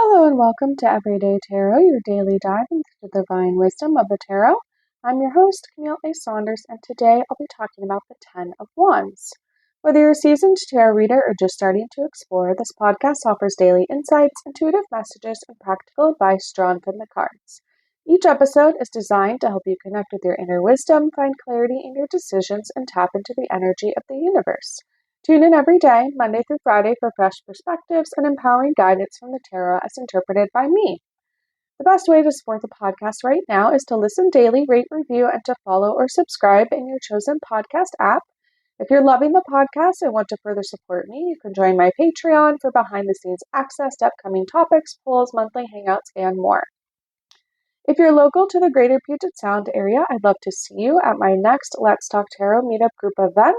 Hello and welcome to Everyday Tarot, your daily dive into the divine wisdom of the tarot. I'm your host, Camille A. Saunders, and today I'll be talking about the Ten of Wands. Whether you're a seasoned tarot reader or just starting to explore, this podcast offers daily insights, intuitive messages, and practical advice drawn from the cards. Each episode is designed to help you connect with your inner wisdom, find clarity in your decisions, and tap into the energy of the universe. Tune in every day, Monday through Friday, for fresh perspectives and empowering guidance from the tarot as interpreted by me. The best way to support the podcast right now is to listen daily, rate, review, and to follow or subscribe in your chosen podcast app. If you're loving the podcast and want to further support me, you can join my Patreon for behind-the-scenes access to upcoming topics, polls, monthly hangouts, and more. If you're local to the greater Puget Sound area, I'd love to see you at my next Let's Talk Tarot meetup group event.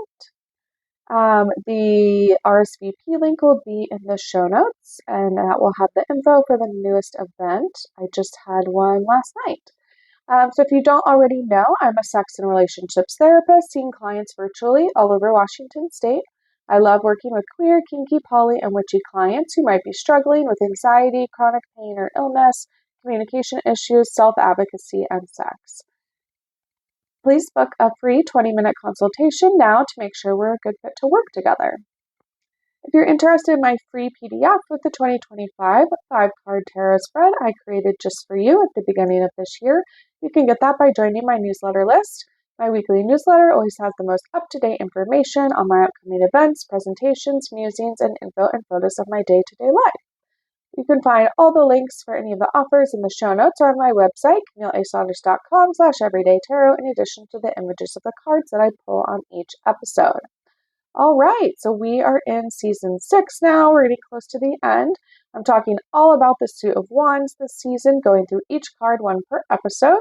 The RSVP link will be in the show notes, and that will have the info for the newest event. I just had one last night. So if you don't already know, I'm a sex and relationships therapist, seeing clients virtually all over Washington State. I love working with queer, kinky, poly, and witchy clients who might be struggling with anxiety, chronic pain or illness, communication issues, self-advocacy, and sex. Please book a free 20-minute consultation now to make sure we're a good fit to work together. If you're interested in my free PDF with the 2025 5-card tarot spread I created just for you at the beginning of this year, you can get that by joining my newsletter list. My weekly newsletter always has the most up-to-date information on my upcoming events, presentations, musings, and info and photos of my day-to-day life. You can find all the links for any of the offers in the show notes or on my website, CamilleASaunders.com/everydaytarot, in addition to the images of the cards that I pull on each episode. All right, so we are in season 6 now. We're getting close to the end. I'm talking all about the Suit of Wands this season, going through each card one per episode.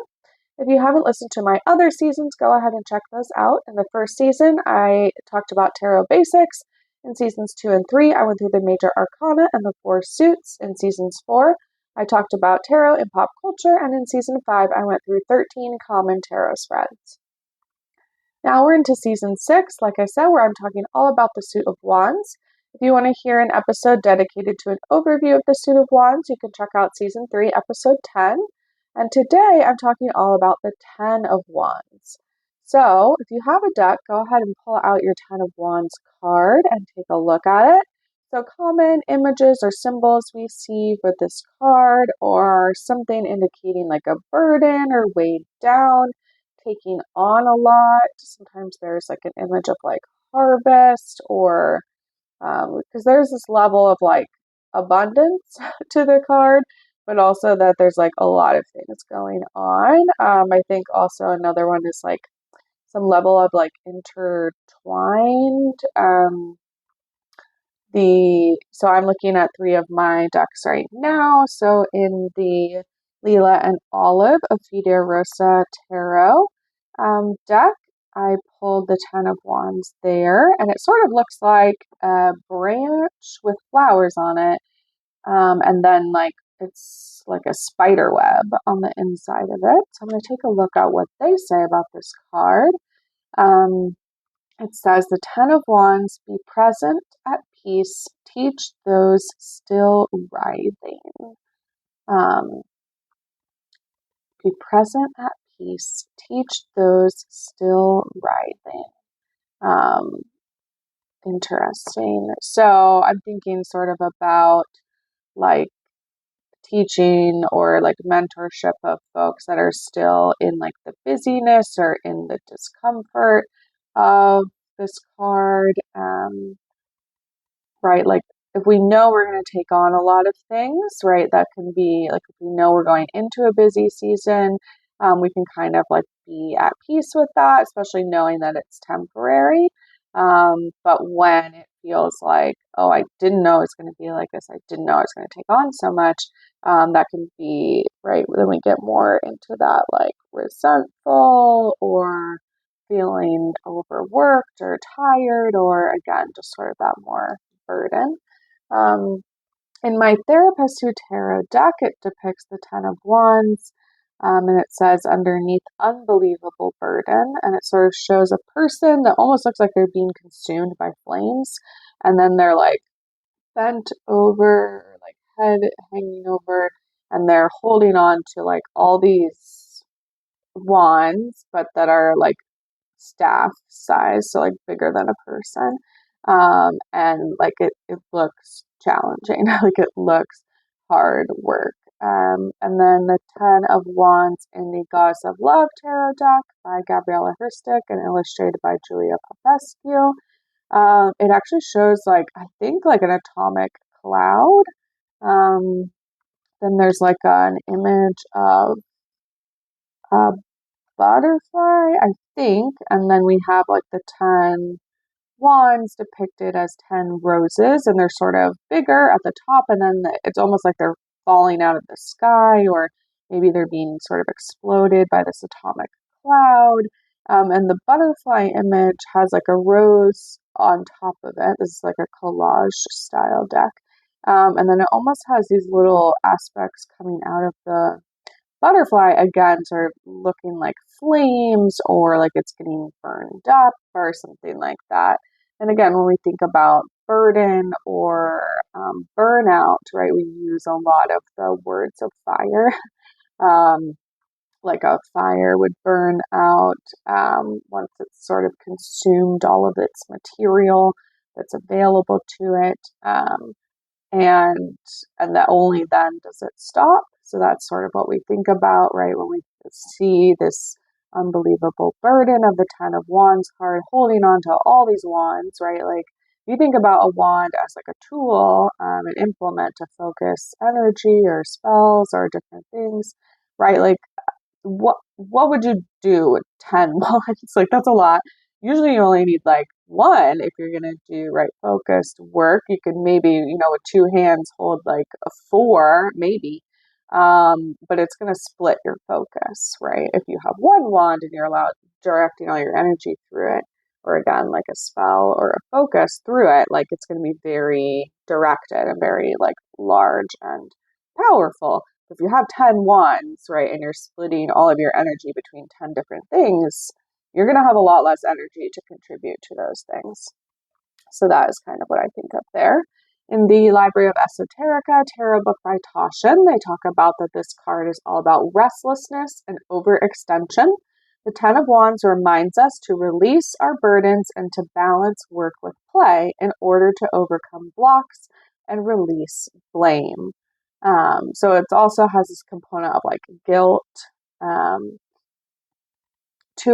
If you haven't listened to my other seasons, go ahead and check those out. In the first season, I talked about tarot basics. In seasons 2 and 3, I went through the major arcana and the 4 suits. In seasons 4, I talked about tarot in pop culture. And in season 5, I went through 13 common tarot spreads. Now we're into season 6, like I said, where I'm talking all about the Suit of Wands. If you want to hear an episode dedicated to an overview of the Suit of Wands, you can check out season 3, episode 10. And today I'm talking all about the 10 of Wands. So if you have a deck, go ahead and pull out your 10 of Wands card and take a look at it. So common images or symbols we see with this card, or something indicating like a burden or weighed down, taking on a lot. Sometimes there's like an image of like harvest, or because there's this level of like abundance to the card, but also that there's like a lot of things going on. I think also another one is like some level of like intertwined. So I'm looking at 3 of my decks right now. So in the Lila and Olive of Fide Rosa Tarot deck, I pulled the 10 of Wands there, and it sort of looks like a branch with flowers on it, and then like it's like a spider web on the inside of it. So I'm going to take a look at what they say about this card. It says, the 10 of Wands, be present at peace, teach those still writhing. Be present at peace, teach those still writhing. Interesting. So I'm thinking sort of about like teaching or like mentorship of folks that are still in like the busyness or in the discomfort of this card. Right? Like if we know we're going to take on a lot of things, right? That can be like if we know we're going into a busy season, we can kind of like be at peace with that, especially knowing that it's temporary. But when it feels like, oh, I didn't know it's going to be like this, I didn't know it's going to take on so much, that can be, right, then we get more into that like resentful or feeling overworked or tired, or again, just sort of that more burden. In my Therapist Who Tarot deck, it depicts the 10 of Wands, and it says underneath unbelievable burden, and it sort of shows a person that almost looks like they're being consumed by flames, and then they're like bent over, like head hanging over, and they're holding on to like all these wands, but that are like staff size, so like bigger than a person. And like it looks challenging, like it looks hard work. And then the Ten of Wands in the Goddess of Love Tarot deck by Gabriella Herstick and illustrated by Julia Popescu. It actually shows like, I think like an atomic cloud. Um, then there's like an image of a butterfly, I think. And then we have like the 10 wands depicted as 10 roses, and they're sort of bigger at the top, and then it's almost like they're falling out of the sky, or maybe they're being sort of exploded by this atomic cloud. And the butterfly image has like a rose on top of it. This is like a collage style deck. And then it almost has these little aspects coming out of the butterfly, again, sort of looking like flames or like it's getting burned up or something like that. And again, when we think about burden or burnout, right, we use a lot of the words of fire. um, like a fire would burn out once it's sort of consumed all of its material that's available to it. And that only then does it stop. So that's sort of what we think about, right, when we see this unbelievable burden of the Ten of Wands card holding on to all these wands, right? Like if you think about a wand as like a tool, an implement to focus energy or spells or different things, right? Like what would you do with 10 wands? Like that's a lot. Usually you only need like one if you're gonna do right focused work. You could maybe, with two hands hold like a four, maybe. But it's gonna split your focus, right? If you have one wand and you're allowed directing all your energy through it, or again, like a spell or a focus through it, like it's gonna be very directed and very like large and powerful. If you have 10 wands, right, and you're splitting all of your energy between 10 different things, you're going to have a lot less energy to contribute to those things. So that is kind of what I think of there. In the Library of Esoterica tarot book by Toshin, they talk about that this card is all about restlessness and overextension. The Ten of Wands reminds us to release our burdens and to balance work with play in order to overcome blocks and release blame. So it also has this component of like guilt to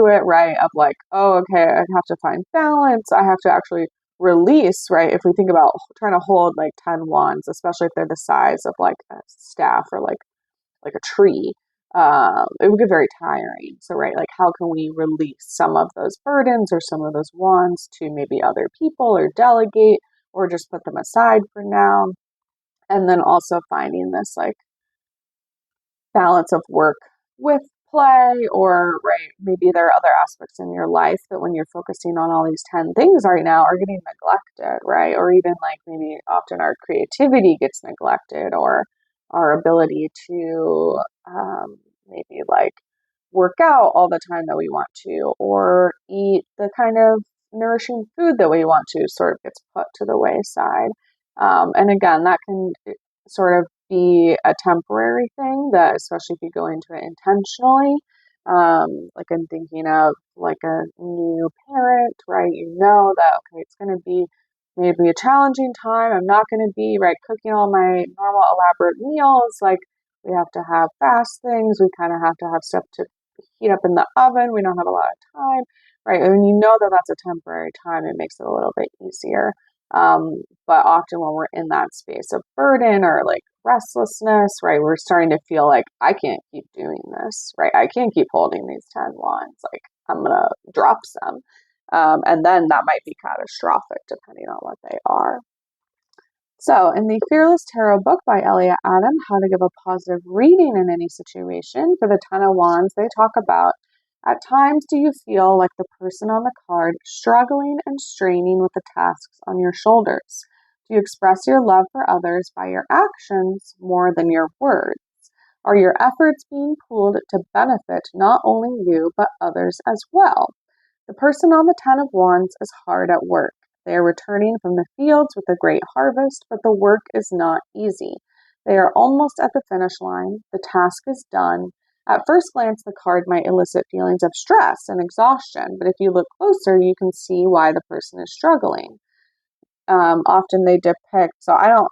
it, right? Of like, oh, okay, I have to find balance. I have to actually release, right? If we think about trying to hold like 10 wands, especially if they're the size of like a staff or like a tree, it would get very tiring. So, right, like how can we release some of those burdens or some of those wands to maybe other people or delegate or just put them aside for now? And then also finding this like balance of work with play, or right, maybe there are other aspects in your life that when you're focusing on all these 10 things right now are getting neglected, right? Or even like maybe often our creativity gets neglected, or our ability to maybe like work out all the time that we want to, or eat the kind of nourishing food that we want to sort of gets put to the wayside. And again, that can sort of be a temporary thing, that especially if you go into it intentionally. Like I'm thinking of like a new parent, right? You know that, okay, it's going to be maybe a challenging time. I'm not going to be right cooking all my normal elaborate meals. Like we have to have fast things. We kind of have to have stuff to heat up in the oven. We don't have a lot of time, right? And you know that that's a temporary time. It makes it a little bit easier. But often when we're in that space of burden or like restlessness, right, we're starting to feel like I can't keep doing this, right? I can't keep holding these 10 wands. Like I'm going to drop some. And then that might be catastrophic depending on what they are. So, in the Fearless Tarot book by Elliot Adam, How to Give a Positive Reading in Any Situation, for the Ten of Wands, they talk about, at times do you feel like the person on the card struggling and straining with the tasks on your shoulders? Do you express your love for others by your actions more than your words? Are your efforts being pooled to benefit not only you, but others as well? The person on the Ten of Wands is hard at work. They are returning from the fields with a great harvest, but the work is not easy. They are almost at the finish line. The task is done. At first glance, the card might elicit feelings of stress and exhaustion, but if you look closer, you can see why the person is struggling. Often they depict, so I don't,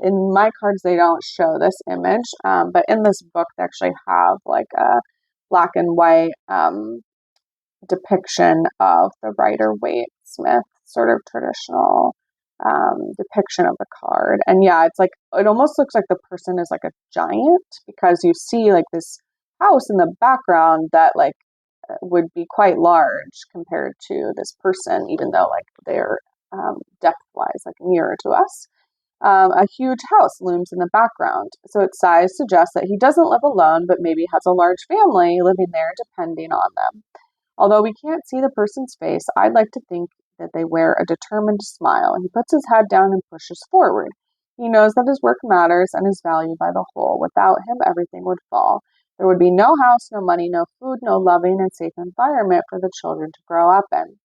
in my cards, they don't show this image, but in this book, they actually have like a black and white depiction of the Rider-Waite Smith sort of traditional depiction of the card. And yeah, it's like, it almost looks like the person is like a giant because you see like this house in the background that like would be quite large compared to this person, even though like they're depth-wise like nearer to us. A huge house looms in the background, so its size suggests that he doesn't live alone, but maybe has a large family living there depending on them. Although we can't see the person's face, I'd like to think that they wear a determined smile. He puts his head down and pushes forward. He knows that his work matters and is valued by the whole. Without him, everything would fall. There would be no house, no money, no food, no loving and safe environment for the children to grow up in.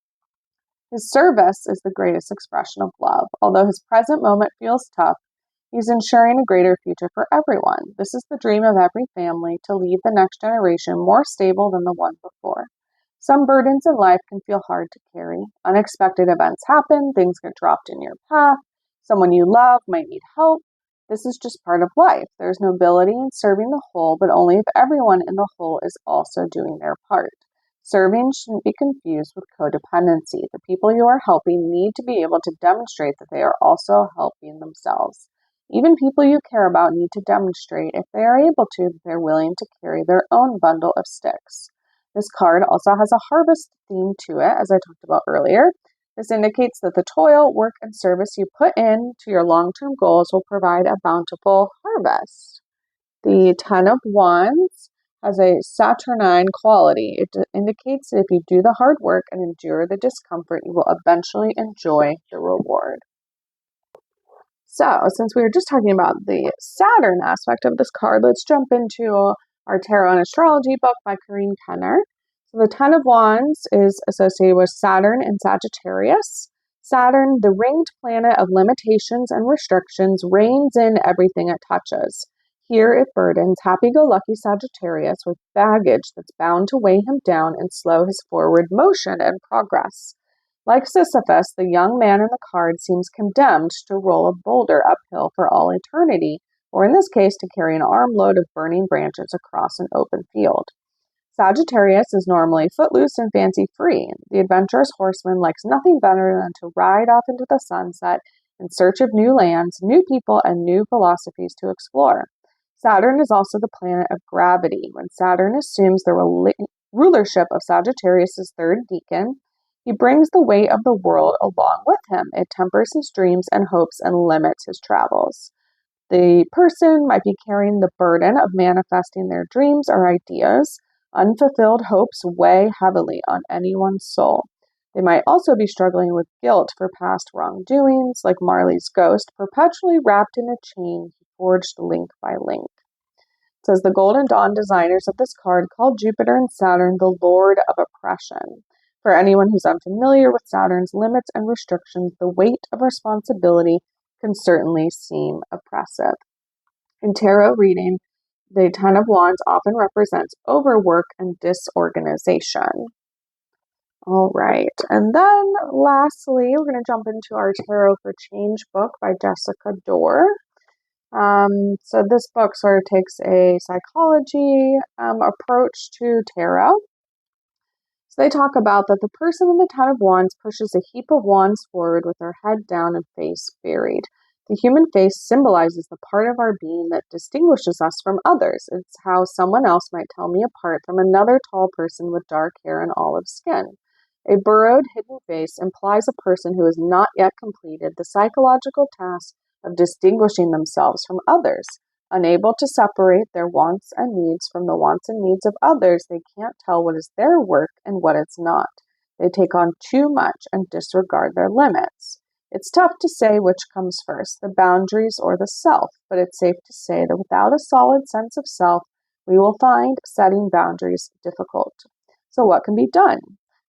His service is the greatest expression of love. Although his present moment feels tough, he's ensuring a greater future for everyone. This is the dream of every family, to leave the next generation more stable than the one before. Some burdens in life can feel hard to carry. Unexpected events happen, things get dropped in your path, someone you love might need help. This is just part of life. There's nobility in serving the whole, but only if everyone in the whole is also doing their part. Serving shouldn't be confused with codependency. The people you are helping need to be able to demonstrate that they are also helping themselves. Even people you care about need to demonstrate, if they are able to, that they're willing to carry their own bundle of sticks. This card also has a harvest theme to it, as I talked about earlier. This indicates that the toil, work, and service you put in to your long-term goals will provide a bountiful harvest. The Ten of Wands has a Saturnine quality. It indicates that if you do the hard work and endure the discomfort, you will eventually enjoy the reward. So, since we were just talking about the Saturn aspect of this card, let's jump into our Tarot and Astrology book by Corinne Kenner. So the Ten of Wands is associated with Saturn and Sagittarius. Saturn, the ringed planet of limitations and restrictions, reins in everything it touches. Here it burdens happy-go-lucky Sagittarius with baggage that's bound to weigh him down and slow his forward motion and progress. Like Sisyphus, the young man in the card seems condemned to roll a boulder uphill for all eternity, or in this case, to carry an armload of burning branches across an open field. Sagittarius is normally footloose and fancy-free. The adventurous horseman likes nothing better than to ride off into the sunset in search of new lands, new people, and new philosophies to explore. Saturn is also the planet of gravity. When Saturn assumes the rulership of Sagittarius' third decan, he brings the weight of the world along with him. It tempers his dreams and hopes and limits his travels. The person might be carrying the burden of manifesting their dreams or ideas. Unfulfilled hopes weigh heavily on anyone's soul. They might also be struggling with guilt for past wrongdoings, like Marley's ghost, perpetually wrapped in a chain he forged link by link. It says the Golden Dawn designers of this card called Jupiter and Saturn the Lord of Oppression. For anyone who's unfamiliar with Saturn's limits and restrictions, the weight of responsibility can certainly seem oppressive. In tarot reading, the Ten of Wands often represents overwork and disorganization. All right, and then lastly, we're going to jump into our Tarot for Change book by Jessica Dorr. So this book sort of takes a psychology approach to tarot. So they talk about that the person in the Ten of Wands pushes a heap of wands forward with her head down and face buried. The human face symbolizes the part of our being that distinguishes us from others. It's how someone else might tell me apart from another tall person with dark hair and olive skin. A burrowed, hidden face implies a person who has not yet completed the psychological task of distinguishing themselves from others. Unable to separate their wants and needs from the wants and needs of others, they can't tell what is their work and what it's not. They take on too much and disregard their limits. It's tough to say which comes first, the boundaries or the self, but it's safe to say that without a solid sense of self, we will find setting boundaries difficult. So what can be done?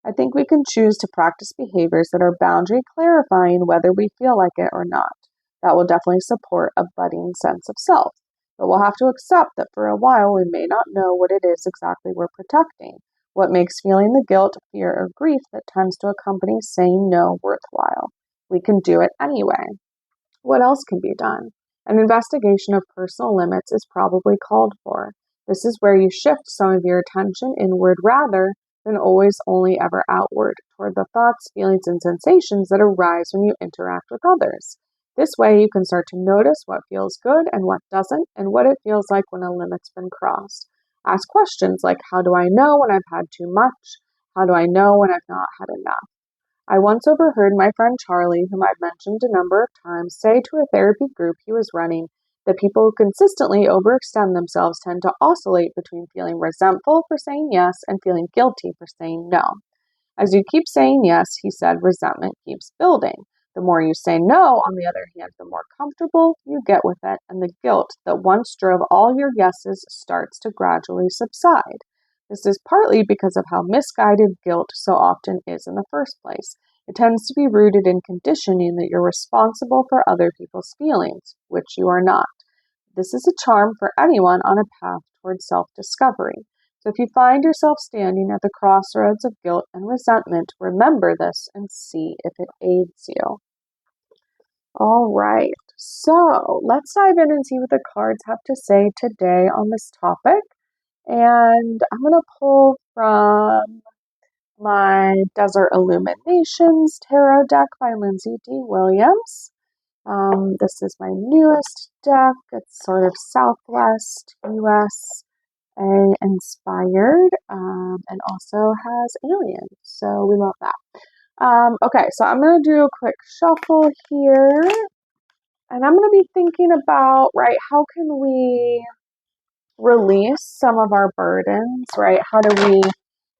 I think we can choose to practice behaviors that are boundary clarifying whether we feel like it or not. That will definitely support a budding sense of self. But we'll have to accept that for a while we may not know what it is exactly we're protecting, what makes feeling the guilt, fear, or grief that tends to accompany saying no worthwhile. We can do it anyway. What else can be done? An investigation of personal limits is probably called for. This is where you shift some of your attention inward rather than always only ever outward toward the thoughts, feelings, and sensations that arise when you interact with others. This way you can start to notice what feels good and what doesn't, and what it feels like when a limit's been crossed. Ask questions like, how do I know when I've had too much? How do I know when I've not had enough? I once overheard my friend Charlie, whom I've mentioned a number of times, say to a therapy group he was running that people who consistently overextend themselves tend to oscillate between feeling resentful for saying yes and feeling guilty for saying no. As you keep saying yes, he said, resentment keeps building. The more you say no, on the other hand, the more comfortable you get with it, and the guilt that once drove all your yeses starts to gradually subside. This is partly because of how misguided guilt so often is in the first place. It tends to be rooted in conditioning that you're responsible for other people's feelings, which you are not. This is a charm for anyone on a path towards self-discovery. So if you find yourself standing at the crossroads of guilt and resentment, remember this and see if it aids you. All right, so let's dive in and see what the cards have to say today on this topic. And I'm going to pull from my Desert Illuminations Tarot deck by Lindsay D. Williams. This is my newest deck. It's sort of Southwest US inspired, and also has aliens. So we love that. Okay, so I'm going to do a quick shuffle here. And I'm going to be thinking about, right, how can we release some of our burdens, right? How do we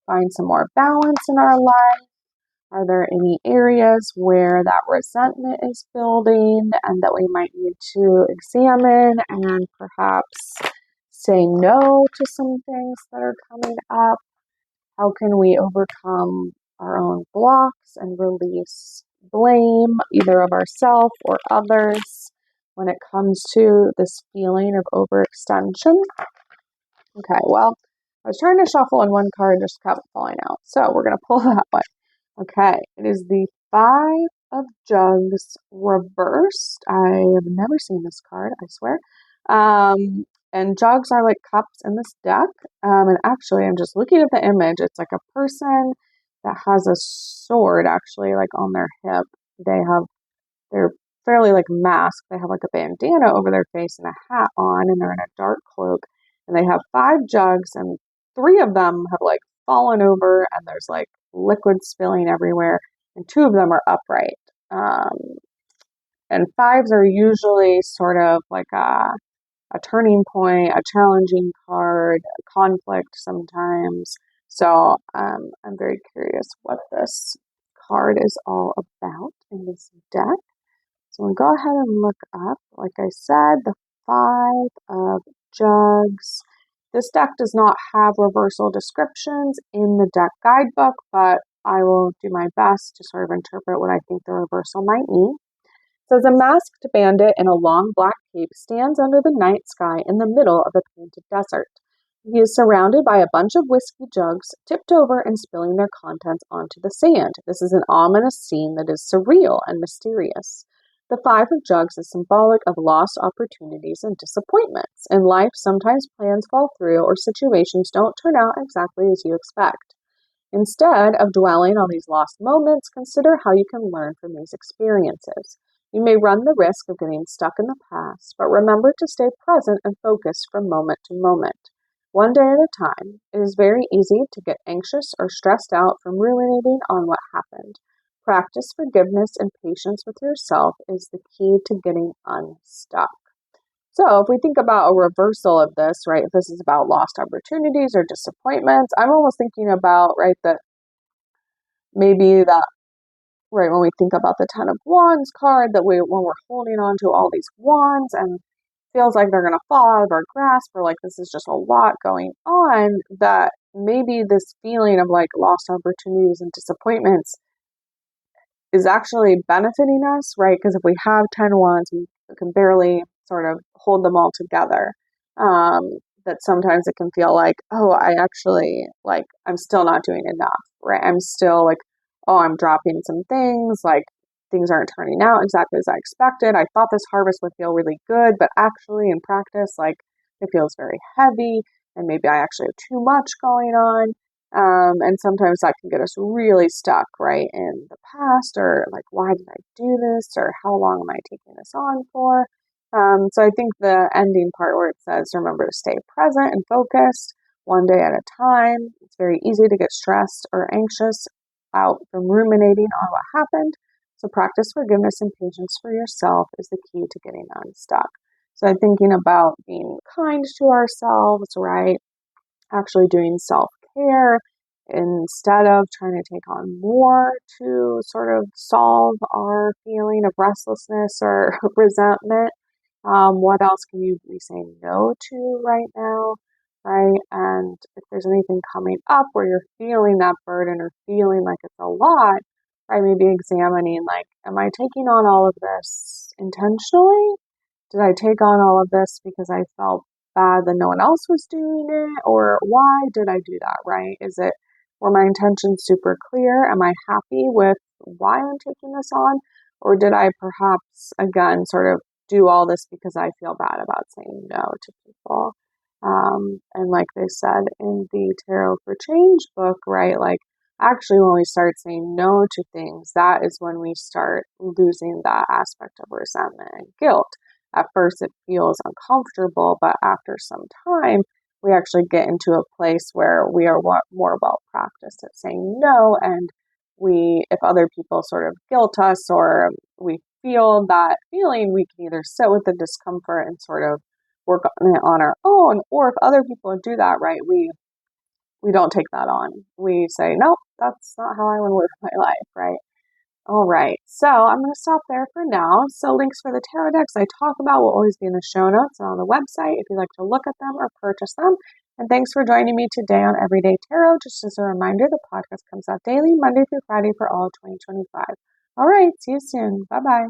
find some more balance in our life? Are there any areas where that resentment is building and that we might need to examine and perhaps say no to some things that are coming up? How can we overcome our own blocks and release blame, either of ourselves or others, when it comes to this feeling of overextension? Okay, well, I was trying to shuffle and one card just kept falling out. So we're going to pull that one. Okay, it is the Five of Jugs reversed. I have never seen this card, I swear. And jugs are like cups in this deck. And actually, I'm just looking at the image. It's like a person that has a sword actually like on their hip. They're fairly like masked. They have like a bandana over their face and a hat on, and they're in a dark cloak. And they have five jugs, and three of them have like fallen over, and there's like liquid spilling everywhere, and two of them are upright. And fives are usually sort of like a turning point, a challenging card, a conflict sometimes. So I'm very curious what this card is all about in this deck. So we'll go ahead and look up, like I said, the Five of Jugs. This deck does not have reversal descriptions in the deck guidebook, but I will do my best to sort of interpret what I think the reversal might mean. It says, a masked bandit in a long black cape stands under the night sky in the middle of a painted desert. He is surrounded by a bunch of whiskey jugs, tipped over and spilling their contents onto the sand. This is an ominous scene that is surreal and mysterious. The Five of Jugs is symbolic of lost opportunities and disappointments. In life, sometimes plans fall through or situations don't turn out exactly as you expect. Instead of dwelling on these lost moments, consider how you can learn from these experiences. You may run the risk of getting stuck in the past, but remember to stay present and focused from moment to moment. One day at a time. It is very easy to get anxious or stressed out from ruminating on what happened. Practice forgiveness and patience with yourself is the key to getting unstuck. So if we think about a reversal of this, right, if this is about lost opportunities or disappointments, I'm almost thinking about, right, that maybe that, right, when we think about the Ten of Wands card, that when we're holding on to all these wands and feels like they're going to fall out of our grasp, or like this is just a lot going on, that maybe this feeling of like lost opportunities and disappointments is actually benefiting us, right? Because if we have 10 wands, we can barely sort of hold them all together. That sometimes it can feel like, oh, I actually, like, I'm still not doing enough, right? I'm still like, oh, I'm dropping some things, like, things aren't turning out exactly as I expected. I thought this harvest would feel really good, but actually in practice, like, it feels very heavy, and maybe I actually have too much going on. And sometimes that can get us really stuck, right, in the past, or like, why did I do this, or how long am I taking this on for? So I think the ending part where it says, remember to stay present and focused one day at a time. It's very easy to get stressed or anxious out from ruminating on what happened. So practice forgiveness and patience for yourself is the key to getting unstuck. So I'm thinking about being kind to ourselves, right? Actually doing self-care instead of trying to take on more to sort of solve our feeling of restlessness or resentment. What else can you be saying no to right now, right? And if there's anything coming up where you're feeling that burden or feeling like it's a lot, right? Maybe examining, like, am I taking on all of this intentionally? Did I take on all of this because I felt bad that no one else was doing it? Or why did I do that, right? Were my intentions super clear? Am I happy with why I'm taking this on? Or did I perhaps, again, sort of do all this because I feel bad about saying no to people? And like they said in the Tarot for Change book, right? Like, actually, when we start saying no to things, that is when we start losing that aspect of resentment and guilt. At first, it feels uncomfortable, but after some time, we actually get into a place where we are more well practiced at saying no. And if other people sort of guilt us or we feel that feeling, we can either sit with the discomfort and sort of work on it on our own, or if other people do that, right, we don't take that on. We say, nope, that's not how I want to live my life, right? All right, so I'm going to stop there for now. So links for the tarot decks I talk about will always be in the show notes and on the website if you'd like to look at them or purchase them. And thanks for joining me today on Everyday Tarot. Just as a reminder, the podcast comes out daily, Monday through Friday for all of 2025. All right, see you soon. Bye-bye.